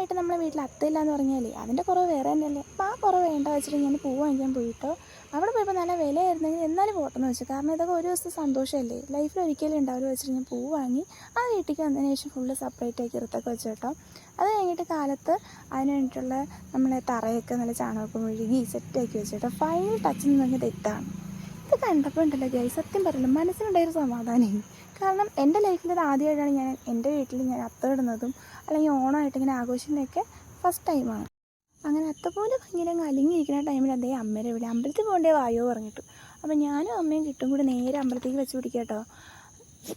മെയിനായിട്ട് നമ്മളെ വീട്ടിൽ അത്തയില്ല എന്ന് പറഞ്ഞാലേ അതിൻ്റെ കുറവ് വേറെ തന്നെയല്ലേ. അപ്പോൾ ആ കുറവ് വേണ്ട വെച്ചിട്ട് ഞാൻ പൂ വാങ്ങിക്കാൻ പോയിട്ടോ. അവിടെ പോയപ്പോൾ നല്ല വിലയായിരുന്നെങ്കിൽ എന്നാലും പോട്ടെന്ന് വെച്ചു. കാരണം ഇതൊക്കെ ഒരു ദിവസത്തെ സന്തോഷമല്ലേ, ലൈഫിൽ ഒരിക്കലും ഉണ്ടാവില്ല വെച്ചിട്ട് ഞാൻ പൂ വാങ്ങി. ആ വീട്ടിലേക്ക് വന്നതിന് ശേഷം ഫുള്ള് സെപ്പറേറ്റ് ആക്കി ഇറുത്തൊക്കെ വെച്ചു കേട്ടോ. അത് കഴിഞ്ഞിട്ട് കാലത്ത് അതിന് വേണ്ടിയിട്ടുള്ള നമ്മളെ തറയൊക്കെ നല്ല ചാണകമൊക്കെ മെഴുകി സെറ്റാക്കി വെച്ചു കേട്ടോ. ഫൈനൽ ടച്ച് എന്ന് പറഞ്ഞത് ഇതാണ്. ഇത് കണ്ടപ്പോൾ ഉണ്ടല്ലോ ഗൈസ്, സത്യം പറയല്ലോ മനസ്സിനുണ്ടായൊരു സമാധാനമായി. കാരണം എൻ്റെ ലൈഫിൽ ഇത് ആദ്യമായിട്ടാണ് ഞാൻ എൻ്റെ വീട്ടിൽ ഞാൻ അത്തം ഇടുന്നതും അല്ലെങ്കിൽ ഓണമായിട്ട് ഇങ്ങനെ ആഘോഷിക്കുന്നതൊക്കെ ഫസ്റ്റ് ടൈമാണ്. അങ്ങനെ അത്തപോലെ ഭയങ്കര അലിങ്ങിയിരിക്കുന്ന ടൈമിൽ അതേ അമ്മേരെ വിളി, അമ്പലത്തിൽ പോകേണ്ടേ വായോ പറഞ്ഞിട്ടു. അപ്പോൾ ഞാനും അമ്മയും കിട്ടും കൂടി നേരെ അമ്പലത്തേക്ക് വെച്ച് പിടിക്കുക കേട്ടോ.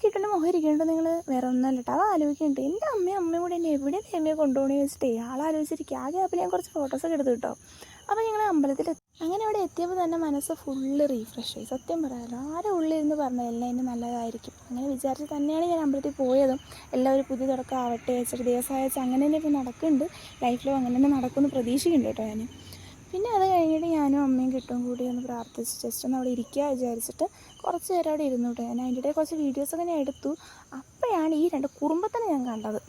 കിട്ടുന്ന മുഖം ഇരിക്കേണ്ടത് നിങ്ങൾ വേറെ ഒന്നല്ല കേട്ടോ. അത് ആലോചിക്കുന്നുണ്ട് എൻ്റെ അമ്മയും കൂടി എന്നെ എവിടെ തേമ്മയെ കൊണ്ടുപോകണമെന്ന് വെച്ചിട്ടേ ആളാലോചിച്ചിരിക്കുക. ആകെ അപ്പോൾ ഞാൻ കുറച്ച് ഫോട്ടോസൊക്കെ എടുത്തു കേട്ടോ. അപ്പോൾ ഞങ്ങൾ അമ്പലത്തിൽ അങ്ങനെ അവിടെ എത്തിയപ്പോൾ തന്നെ മനസ്സ് ഫുള്ള് റീഫ്രഷായി. സത്യം പറയാമല്ലോ, ആരും ഉള്ളിരുന്ന് പറഞ്ഞത് എല്ലാം എൻ്റെ നല്ലതായിരിക്കും അങ്ങനെ വിചാരിച്ച് തന്നെയാണ് ഞാൻ അമ്പലത്തിൽ പോയതും. എല്ലാവരും പുതിയ തുടക്കം ആവട്ടെ വെച്ചിട്ട് ദിവസം അയച്ച് അങ്ങനെ തന്നെ ഇപ്പോൾ നടക്കുന്നുണ്ട്. ലൈഫിലും അങ്ങനെ തന്നെ നടക്കുമെന്ന് പ്രതീക്ഷിക്കുന്നുണ്ട് കേട്ടോ ഞാൻ. പിന്നെ അത് കഴിഞ്ഞിട്ട് ഞാനും അമ്മയും കിട്ടും കൂടി ഒന്ന് പ്രാർത്ഥിച്ച് ജസ്റ്റ് ഒന്ന് അവിടെ ഇരിക്കുക വിചാരിച്ചിട്ട് കുറച്ച് നേരം അവിടെ ഇരുന്നു കേട്ടോ. ഞാൻ അതിൻ്റെ ഇടയിൽ കുറച്ച് വീഡിയോസൊക്കെ ഞാൻ എടുത്തു. അപ്പോഴാണ് ഈ രണ്ട് കുറുമ്പത്തിനെ ഞാൻ കണ്ടത്.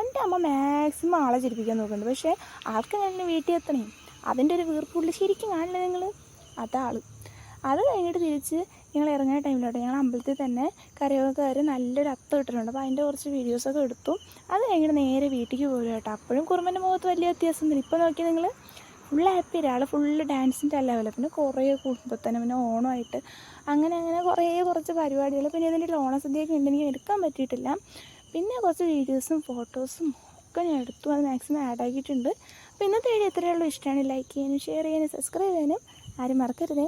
എൻ്റെ അമ്മ മാക്സിമം ആളെ ചിരിപ്പിക്കാൻ നോക്കുന്നുണ്ട്, പക്ഷേ ആൾക്കങ്ങനെ വീട്ടിൽ എത്തണേ അതിൻ്റെ ഒരു വീർപ്പുള്ളിൽ ശരിക്കും കാണില്ല നിങ്ങൾ, അതാൾ. അത് കഴിഞ്ഞിട്ട് തിരിച്ച് ഞങ്ങൾ ഇറങ്ങുന്ന ടൈമിലോട്ട് ഞങ്ങൾ അമ്പലത്തിൽ തന്നെ കരയോഗക്കാർ നല്ലൊരു അത്തം ഇട്ടിട്ടുണ്ട്. അപ്പോൾ അതിൻ്റെ കുറച്ച് വീഡിയോസൊക്കെ എടുത്തു. അത് കഴിഞ്ഞിട്ട് നേരെ വീട്ടിലേക്ക് പോയി കേട്ടോ. അപ്പോഴും കുറുമ്പൻ്റെ മുഖത്ത് വലിയ വ്യത്യാസമൊന്നുമില്ല. ഇപ്പോൾ നോക്കി നിങ്ങൾ ഫുൾ ഹാപ്പി, ഒരാൾ ഫുള്ള് ഡാൻസിൻ്റെ അല്ല പോലെ. പിന്നെ കുറേ കുടുംബത്തിൽ തന്നെ പിന്നെ ഓണമായിട്ട് അങ്ങനെ കുറച്ച് പരിപാടികൾ. പിന്നെ ഇതിൻ്റെ ഒരു ഓണസദ്യയൊക്കെ ഉണ്ട്, എനിക്ക് എടുക്കാൻ പറ്റിയിട്ടില്ല. പിന്നെ കുറച്ച് വീഡിയോസും ഫോട്ടോസും ഒക്കെ ഞാൻ എടുത്തു, അത് മാക്സിമം ആഡ് ആക്കിയിട്ടുണ്ട്. അപ്പോൾ ഇന്നത്തെ വീഡിയോ ഇത്രയേ ഉള്ളൂ. ഇഷ്ടമാണ് ലൈക്ക് ചെയ്യാനും ഷെയർ ചെയ്യാനും സബ്സ്ക്രൈബ് ചെയ്യാനും ആരും മറക്കരുതേ.